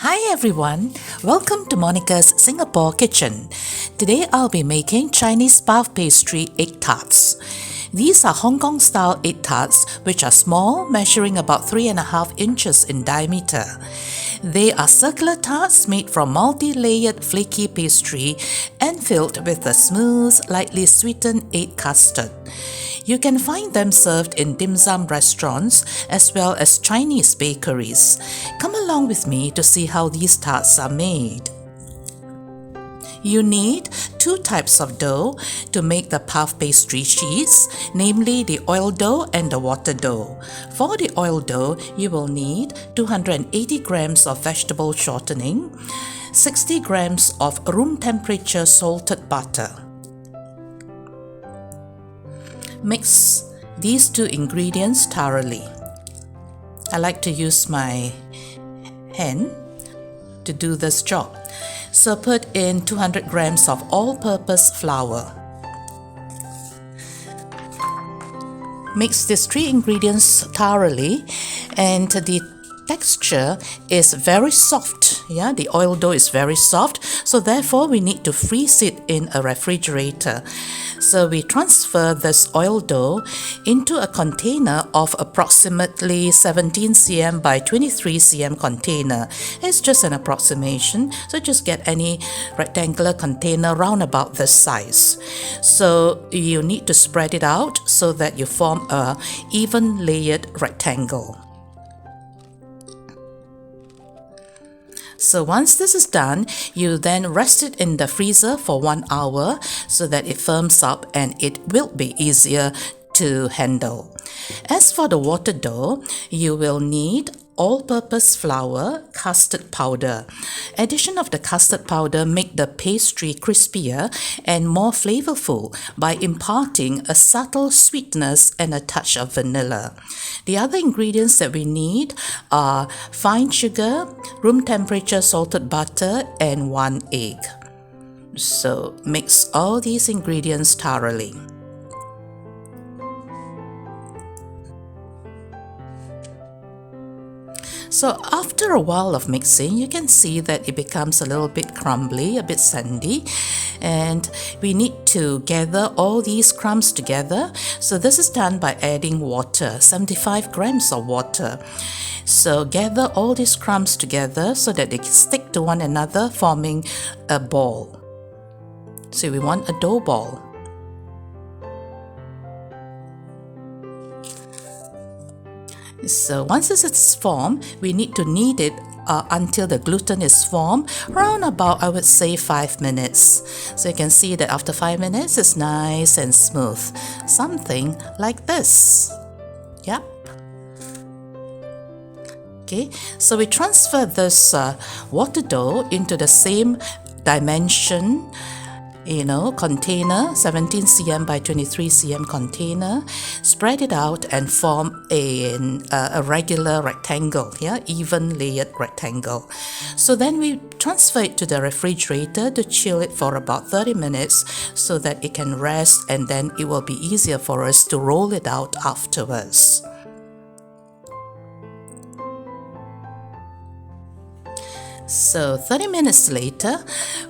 Hi everyone, welcome to Monica's Singapore Kitchen. Today I'll be making Chinese puff pastry egg tarts. These are Hong Kong style egg tarts which are small, measuring about 3.5 inches in diameter. They are circular tarts made from multi-layered flaky pastry and filled with a smooth, lightly sweetened egg custard. You can find them served in dim sum restaurants as well as Chinese bakeries. Come along with me to see how these tarts are made. You need 2 types of dough to make the puff pastry sheets, namely the oil dough and the water dough. For the oil dough, you will need 280 grams of vegetable shortening, 60 grams of room temperature salted butter. Mix these 2 ingredients thoroughly. I like to use my hand to do this job. So put in 200 grams of all-purpose flour. Mix these 3 ingredients thoroughly and the texture is very soft. The oil dough is very soft, so therefore we need to freeze it in a refrigerator. So we transfer this oil dough into a container of approximately 17 cm by 23 cm container. It's just an approximation, so just get any rectangular container round about this size. So you need to spread it out so that you form a even layered rectangle. So once this is done, you then rest it in the freezer for 1 hour so that it firms up and it will be easier to handle. As for the water dough, you will need all-purpose flour, custard powder. Addition of the custard powder make the pastry crispier and more flavorful by imparting a subtle sweetness and a touch of vanilla. The other ingredients that we need are fine sugar, room temperature salted butter, and 1 egg. So mix all these ingredients thoroughly. So after a while of mixing, you can see that it becomes a little bit crumbly, a bit sandy, and we need to gather all these crumbs together. So this is done by adding water, 75 grams of water. So gather all these crumbs together so that they can stick to one another, forming a ball. So we want a dough ball. So once this is formed, we need to knead it until the gluten is formed, around about, I would say, 5 minutes. So you can see that after 5 minutes, it's nice and smooth. Something like this. Yep. Okay, so we transfer this water dough into the same dimension container, 17 cm by 23 cm container. Spread it out and form a regular rectangle, even layered rectangle. So then we transfer it to the refrigerator to chill it for about 30 minutes so that it can rest, and then it will be easier for us to roll it out afterwards. So 30 minutes later,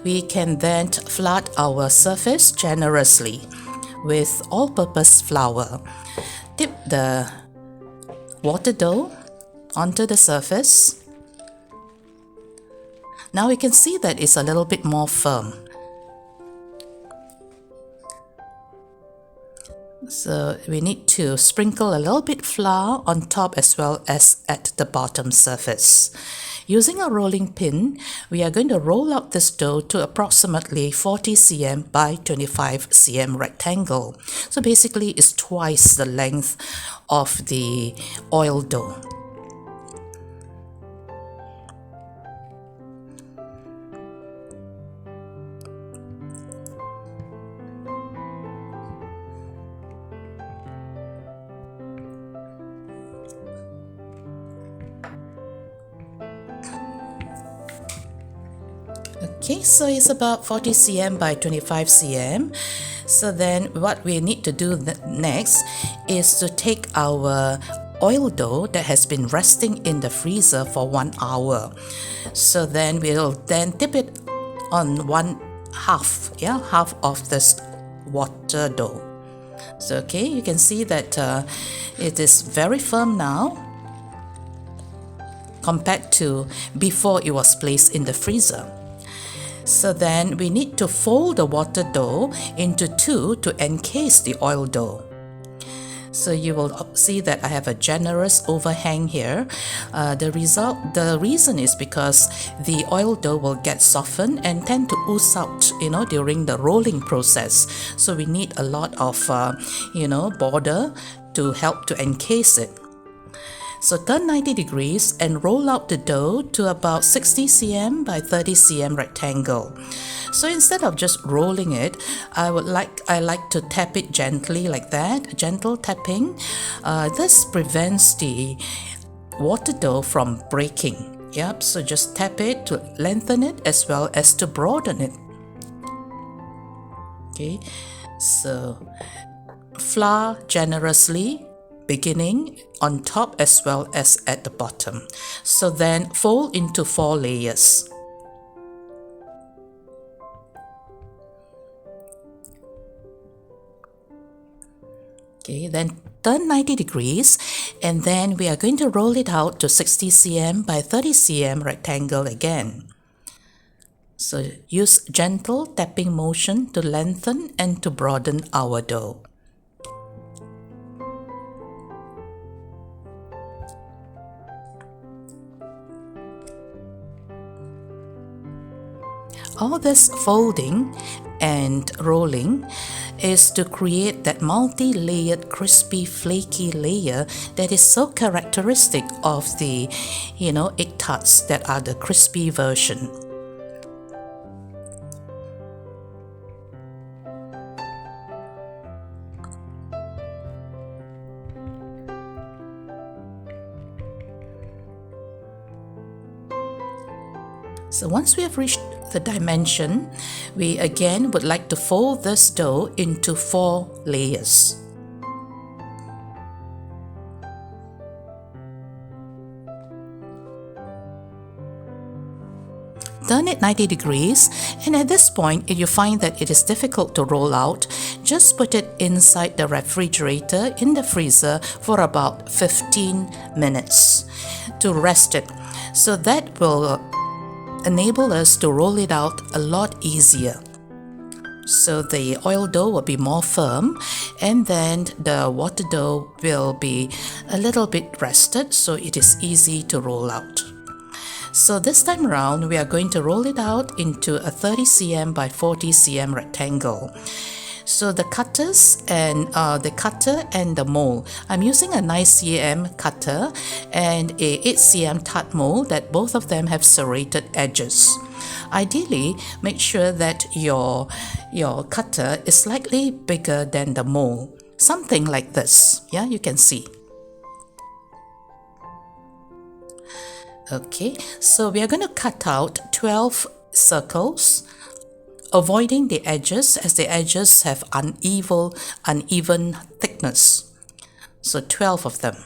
we can then flood our surface generously with all-purpose flour. Dip the water dough onto the surface. Now we can see that it's a little bit more firm. So we need to sprinkle a little bit flour on top as well as at the bottom surface. Using a rolling pin, we are going to roll out this dough to approximately 40 cm by 25 cm rectangle. So basically it's twice the length of the oil dough. Okay, so it's about 40 cm by 25 cm. So then what we need to do next is to take our oil dough that has been resting in the freezer for 1 hour. So then we'll then dip it on half of this water dough. So okay, you can see that it is very firm now compared to before it was placed in the freezer. So then we need to fold the water dough into two to encase the oil dough. So you will see that I have a generous overhang here. The reason is because the oil dough will get softened and tend to ooze out, during the rolling process. So we need a lot of, border to help to encase it. So turn 90 degrees and roll out the dough to about 60 cm by 30 cm rectangle. So instead of just rolling it, I like to tap it gently like that, gentle tapping. This prevents the water dough from breaking. Yep, so just tap it to lengthen it as well as to broaden it. Okay, so flour generously, beginning on top as well as at the bottom. So then fold into 4 layers. Okay, then turn 90 degrees and then we are going to roll it out to 60 cm by 30 cm rectangle again. So use gentle tapping motion to lengthen and to broaden our dough. All this folding and rolling is to create that multi-layered crispy flaky layer that is so characteristic of the egg tarts that are the crispy version. So once we have reached the dimension, we again would like to fold this dough into 4 layers. Turn it 90 degrees, and at this point, if you find that it is difficult to roll out, just put it inside the refrigerator in the freezer for about 15 minutes to rest it. So that will enable us to roll it out a lot easier. So the oil dough will be more firm and then the water dough will be a little bit rested, so it is easy to roll out. So this time around we are going to roll it out into a 30 cm by 40 cm rectangle. So the cutter and the mold. I'm using a 9 cm cutter and a 8 cm tart mold that both of them have serrated edges. Ideally, make sure that your cutter is slightly bigger than the mold. Something like this. Yeah, you can see. Okay, so we are going to cut out 12 circles, avoiding the edges as the edges have uneven thickness. So 12 of them.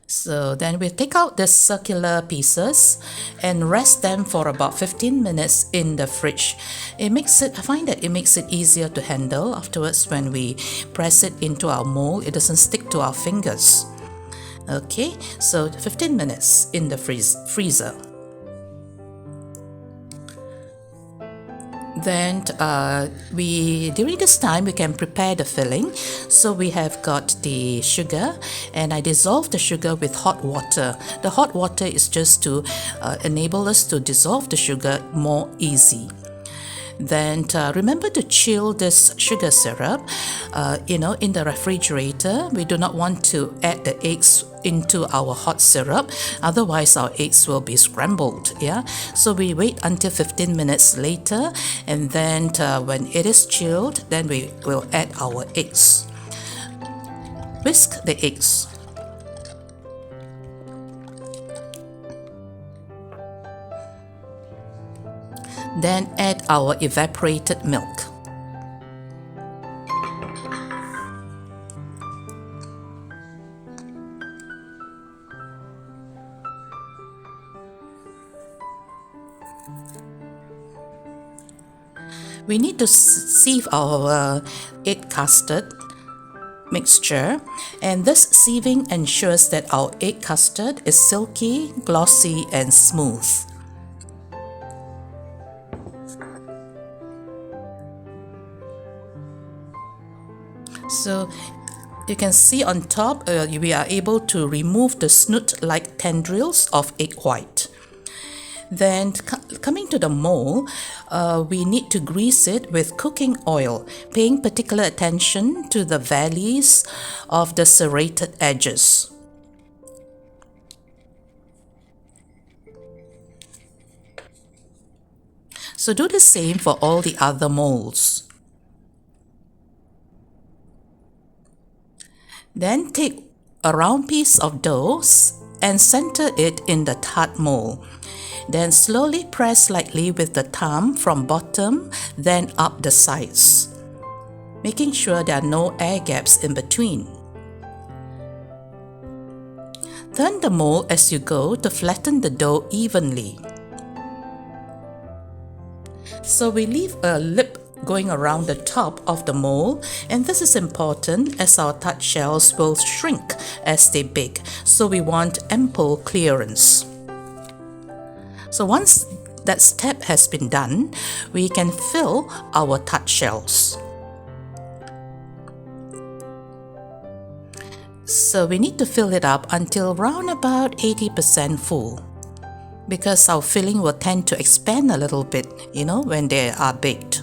So then we'll take out the circular pieces and rest them for about 15 minutes in the fridge. I find that it makes it easier to handle afterwards when we press it into our mold. It doesn't stick to our fingers. Okay, so 15 minutes in the freezer. Then during this time we can prepare the filling. So we have got the sugar and I dissolve the sugar with hot water. The hot water is just to enable us to dissolve the sugar more easy. Then remember to chill this sugar syrup in the refrigerator. We do not want to add the eggs into our hot syrup, otherwise our eggs will be scrambled. Yeah, so we wait until 15 minutes later, and then when it is chilled, then we will add our eggs. Whisk the eggs. Then add our evaporated milk. We need to sieve our egg custard mixture, and this sieving ensures that our egg custard is silky, glossy and smooth. So you can see on top we are able to remove the snoot-like tendrils of egg white. Then coming to the mold, we need to grease it with cooking oil, paying particular attention to the valleys of the serrated edges. So do the same for all the other molds. Then take a round piece of dough and center it in the tart mold. Then slowly press lightly with the thumb from bottom, then up the sides, making sure there are no air gaps in between. Turn the mold as you go to flatten the dough evenly. So we leave a lip going around the top of the mold, and this is important as our tart shells will shrink as they bake, so we want ample clearance. So once that step has been done, we can fill our tart shells. So we need to fill it up until round about 80% full, because our filling will tend to expand a little bit, when they are baked.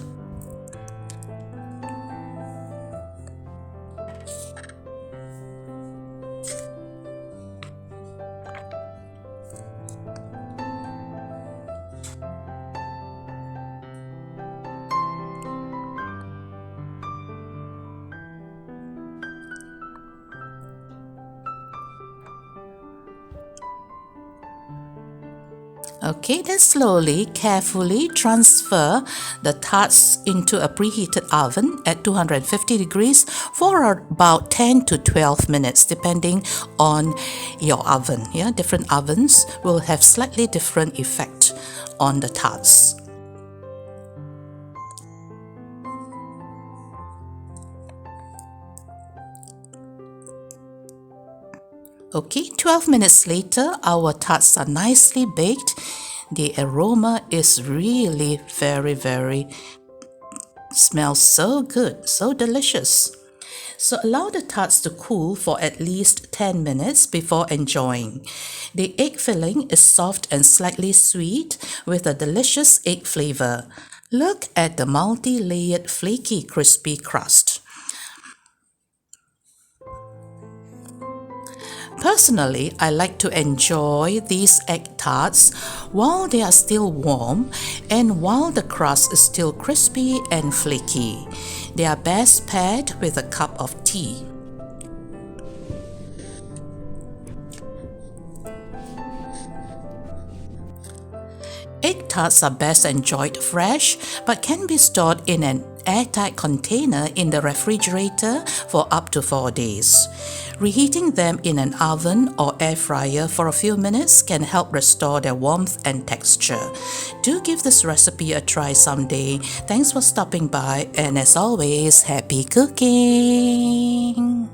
Okay, then slowly, carefully transfer the tarts into a preheated oven at 250 degrees for about 10 to 12 minutes, depending on your oven. Different ovens will have slightly different effect on the tarts. Okay, 12 minutes later, our tarts are nicely baked. The aroma is really very smells so good, so delicious. So allow the tarts to cool for at least 10 minutes before enjoying. The egg filling is soft and slightly sweet with a delicious egg flavor. Look at the multi-layered flaky crispy crust. Personally, I like to enjoy these egg tarts while they are still warm and while the crust is still crispy and flaky. They are best paired with a cup of tea. Egg tarts are best enjoyed fresh, but can be stored in an airtight container in the refrigerator for up to 4 days. Reheating them in an oven or air fryer for a few minutes can help restore their warmth and texture. Do give this recipe a try someday. Thanks for stopping by, and as always, happy cooking!